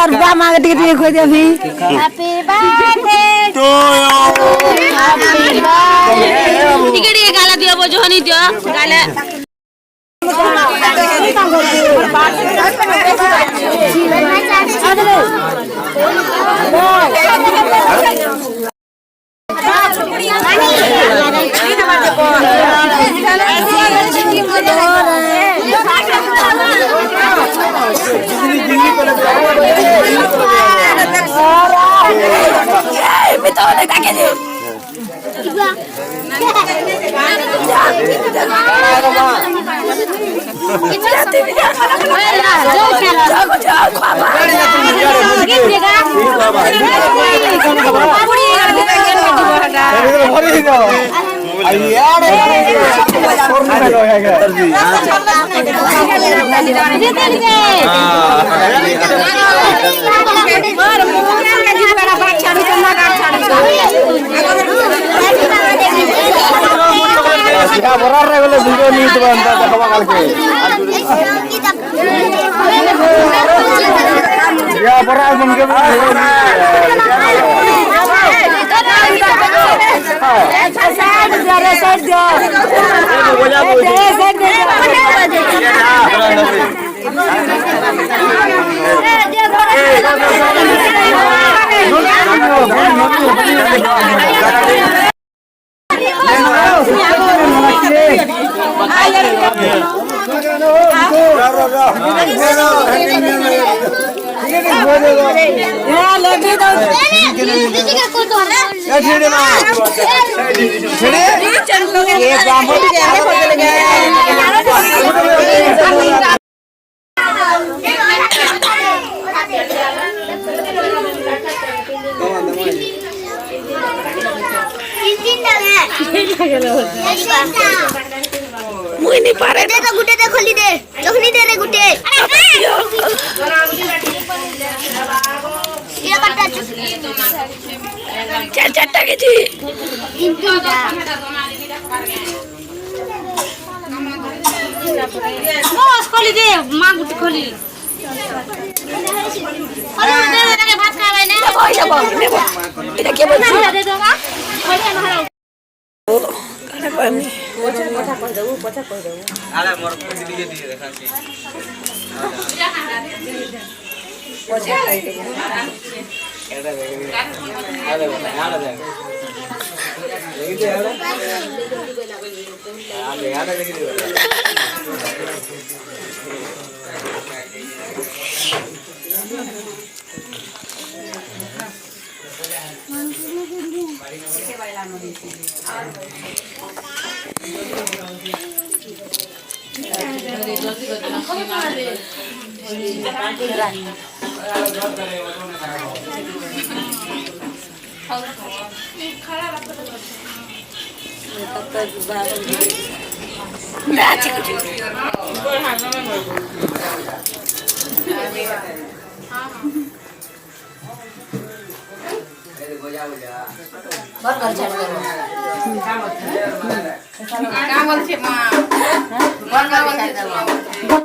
हजार रुपया मांगे टिकट खोज अभी हैप्पी बर्थडे टू टिकट ये गाला दियो वो जो नहीं दियो गाला बराबर रे बोले वीडियो नहीं तो बनता देखवा काल के या बराबर बन के मुझे नहीं पा रहे दे तो गुटे दे खोली दे चखनी दे रे गुटे ये बट्टा चार चार टके थी बस खोली दे मां गुटे खोली अरे दे दे के भात खावे ने इधर क्या बोल दे दो मां खोली हमरा खाना पानी आला मोर खुशी दिए दिए देखा छी एड़ा देख आला आला देख देखिए आला आला देखिए Kamu sih mah,